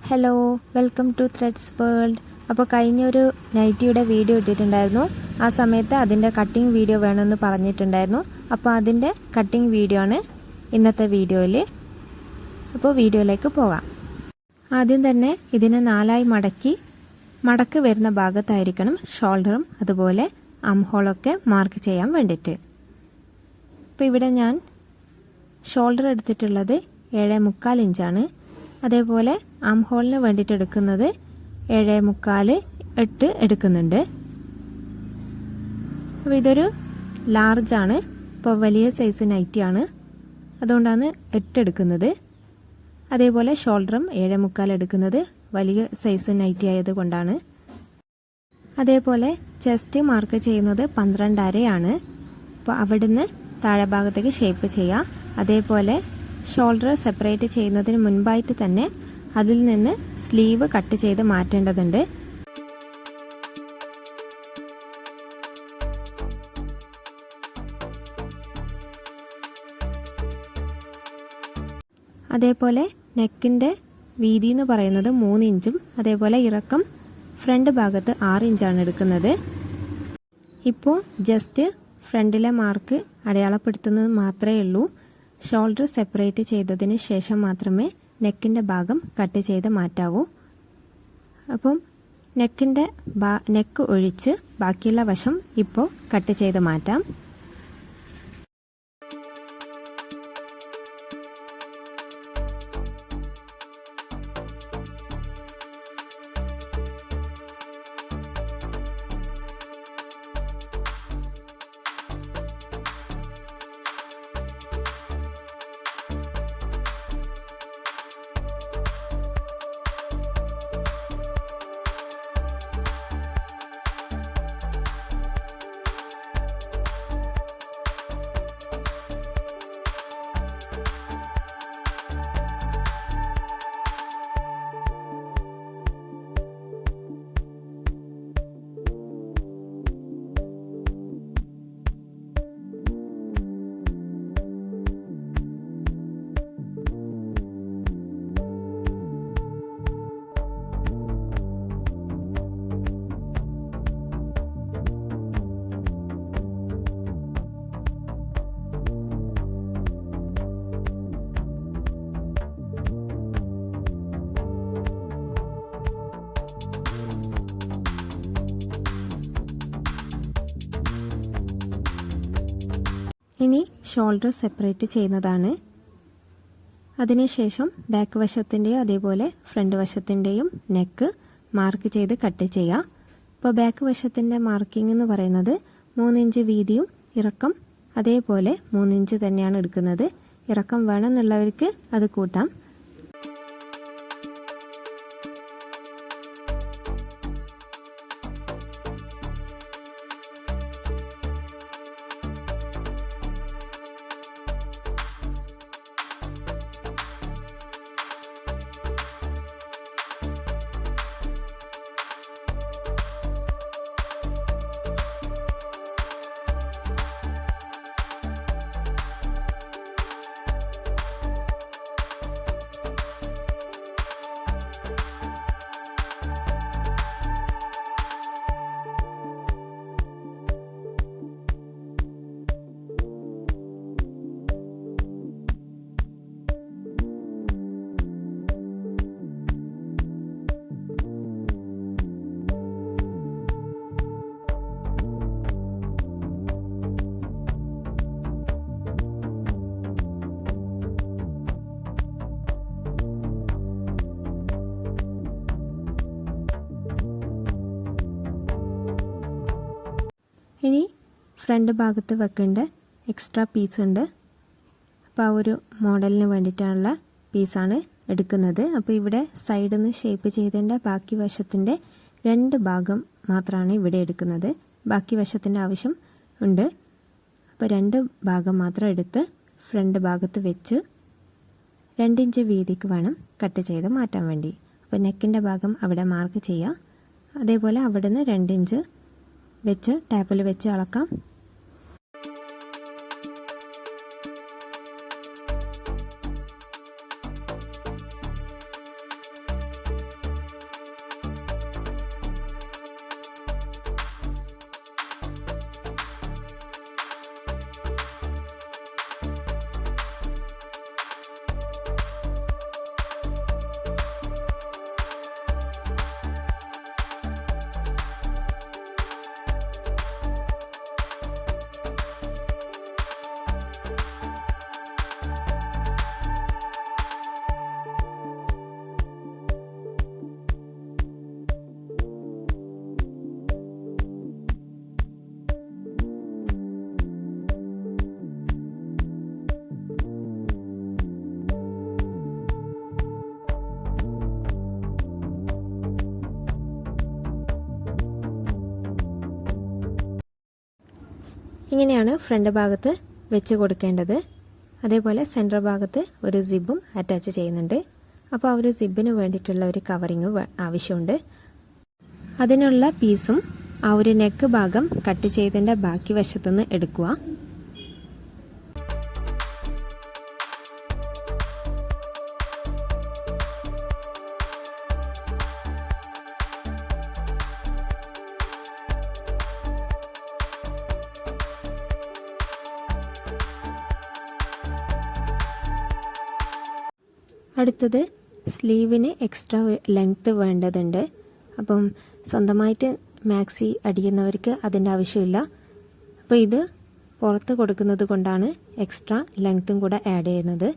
Hello, welcome to threads world. അപ്പോൾ കഴിഞ്ഞൊരു നൈറ്റിയുടെ video ഇട്ടിട്ടുണ്ടായിരുന്നു. ആ സമയത്ത് അതിൻ്റെ കട്ടിങ് വീഡിയോ വേണമെന്ന് പറഞ്ഞിട്ടുണ്ടായിരുന്നു. അപ്പോൾ അതിൻ്റെ കട്ടിങ് വീഡിയോ ആണ് ഇന്നത്തെ വീഡിയോയിൽ. അപ്പോൾ വീഡിയോയിലേക്ക് പോകാം. ആദ്യം തന്നെ ഇതിനെ 4ആയി മടക്ക് വരുന്ന ഭാഗത്തായിരിക്കണം ഷോൾഡറും അതുപോലെ ആം ഹോളൊക്കെ മാർക്ക് ചെയ്യാൻ വേണ്ടിയിട്ട്. അപ്പോൾ ഇവിടെ ഞാൻ ഷോൾഡർ എടുത്തിട്ടുള്ളത് 7.25 ഇഞ്ചാണ്. അതേപോലെ ആം ഹോളിന് വേണ്ടിയിട്ട് എടുക്കുന്നത് 7.25 8 എടുക്കുന്നുണ്ട്. അപ്പോൾ ഇതൊരു ലാർജാണ്, ഇപ്പോൾ വലിയ സൈസ് നൈറ്റിയാണ്, അതുകൊണ്ടാണ് 8 എടുക്കുന്നത്. അതേപോലെ ഷോൾഡറും 7.25 എടുക്കുന്നത് വലിയ സൈസ് നൈറ്റി ആയതുകൊണ്ടാണ്. അതേപോലെ ചെസ്റ്റ് മാർക്ക് ചെയ്യുന്നത് 12.5 അപ്പോൾ അവിടുന്ന് താഴെ ഭാഗത്തേക്ക് ഷേപ്പ് ചെയ്യുക. അതേപോലെ ഷോൾഡർ സെപ്പറേറ്റ് ചെയ്യുന്നതിന് മുൻപായിട്ട് തന്നെ അതിൽ നിന്ന് സ്ലീവ് കട്ട് ചെയ്ത് മാറ്റേണ്ടതുണ്ട്. അതേപോലെ നെക്കിൻ്റെ വീതി എന്ന് പറയുന്നത് 3 ഇഞ്ചും അതേപോലെ ഇറക്കം ഫ്രണ്ട് ഭാഗത്ത് 6 ഇഞ്ചാണ് എടുക്കുന്നത്. ഇപ്പോൾ ജസ്റ്റ് ഫ്രണ്ടിലെ മാർക്ക് അടയാളപ്പെടുത്തുന്നത് മാത്രമേ ഉള്ളൂ. ഷോൾഡർ സെപ്പറേറ്റ് ചെയ്തതിന് ശേഷം മാത്രമേ നെക്കിൻ്റെ ഭാഗം കട്ട് ചെയ്ത് മാറ്റാവൂ. അപ്പം നെക്ക് ഒഴിച്ച് ബാക്കിയുള്ള വശം ഇപ്പോൾ കട്ട് ചെയ്ത് മാറ്റാം. ഇനി ഷോൾഡർ സെപ്പറേറ്റ് ചെയ്യുന്നതാണ്. അതിനുശേഷം ബാക്ക് വശത്തിൻ്റെയും അതേപോലെ ഫ്രണ്ട് വശത്തിൻ്റെയും നെക്ക് മാർക്ക് ചെയ്ത് കട്ട് ചെയ്യുക. അപ്പോൾ ബാക്ക് വശത്തിൻ്റെ മാർക്കിംഗ് എന്ന് പറയുന്നത് 3 ഇഞ്ച് വീതിയും ഇറക്കം അതേപോലെ 3 ഇഞ്ച് തന്നെയാണ് എടുക്കുന്നത്. ഇറക്കം വേണമെന്നുള്ളവർക്ക് അത് കൂട്ടാം. ഇനി ഫ്രണ്ട് ഭാഗത്ത് വെക്കേണ്ട എക്സ്ട്രാ പീസ് ഉണ്ട്. അപ്പോൾ ആ ഒരു മോഡലിന് വേണ്ടിയിട്ടുള്ള പീസാണ് എടുക്കുന്നത്. അപ്പോൾ ഇവിടെ സൈഡിൽ നിന്ന് ഷേപ്പ് ചെയ്തതിൻ്റെ ബാക്കി വശത്തിൻ്റെ 2 ഭാഗം മാത്രമാണ് ഇവിടെ എടുക്കുന്നത്. ബാക്കി വശത്തിൻ്റെ ആവശ്യം ഉണ്ട്. അപ്പോൾ 2 ഭാഗം മാത്രം എടുത്ത് ഫ്രണ്ട് ഭാഗത്ത് വെച്ച് 2 ഇഞ്ച് വീതിക്ക് വേണം കട്ട് ചെയ്ത് മാറ്റാൻ വേണ്ടി. അപ്പോൾ നെക്കിൻ്റെ ഭാഗം അവിടെ മാർക്ക് ചെയ്യുക. അതേപോലെ അവിടെ നിന്ന് 2 ഇഞ്ച് വെച്ച് ടാപ്പിൽ വെച്ച് അളക്കാം. ഇങ്ങനെയാണ് ഫ്രണ്ട് ഭാഗത്ത് വെച്ച് കൊടുക്കേണ്ടത്. അതേപോലെ സെൻറ്റർ ഭാഗത്ത് ഒരു സിബും അറ്റാച്ച് ചെയ്യുന്നുണ്ട്. അപ്പോൾ ആ ഒരു സിബിന് വേണ്ടിയിട്ടുള്ള ഒരു കവറിങ് ആവശ്യമുണ്ട്. അതിനുള്ള പീസും ആ ഒരു നെക്ക് ഭാഗം കട്ട് ചെയ്തതിൻ്റെ ബാക്കി വശത്തുനിന്ന് എടുക്കുക. അടുത്തത് സ്ലീവിന് എക്സ്ട്രാ ലെങ്ത്ത് വേണ്ടതുണ്ട്. അപ്പം സ്വന്തമായിട്ട് മാക്സി അടിക്കുന്നവർക്ക് അതിൻ്റെ ആവശ്യമില്ല. അപ്പോൾ ഇത് പുറത്ത് കൊടുക്കുന്നത് കൊണ്ടാണ് എക്സ്ട്രാ ലെങ്ത്തും കൂടെ ആഡ് ചെയ്യുന്നത്.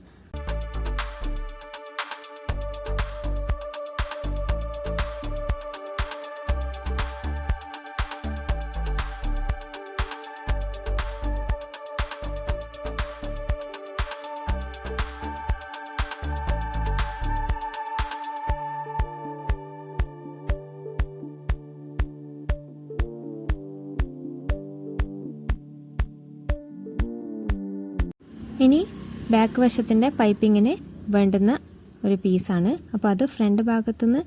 ഇനി ബാക്ക് വശത്തിൻ്റെ പൈപ്പിങ്ങിന് വേണ്ടുന്ന ഒരു പീസാണ്. അപ്പോൾ അത് ഫ്രണ്ട് ഭാഗത്തുനിന്ന്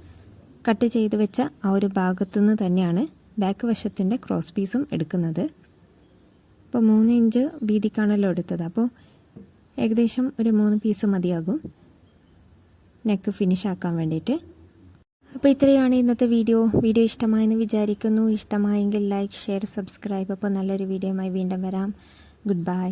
കട്ട് ചെയ്ത് വെച്ച ആ ഒരു ഭാഗത്തുനിന്ന് തന്നെയാണ് ബാക്ക് വശത്തിൻ്റെ ക്രോസ് പീസും എടുക്കുന്നത്. അപ്പോൾ 3 ഇഞ്ച് വീതിക്കാണല്ലോ എടുത്തത്. അപ്പോൾ ഏകദേശം ഒരു 3 പീസ് മതിയാകും നെക്ക് ഫിനിഷ് ആക്കാൻ വേണ്ടിയിട്ട്. അപ്പോൾ ഇത്രയാണ് ഇന്നത്തെ വീഡിയോ ഇഷ്ടമായെന്ന് വിചാരിക്കുന്നു. ഇഷ്ടമായെങ്കിൽ ലൈക്ക്, ഷെയർ, സബ്സ്ക്രൈബ്. അപ്പോൾ നല്ലൊരു വീഡിയോയുമായി വീണ്ടും വരാം. Good bye.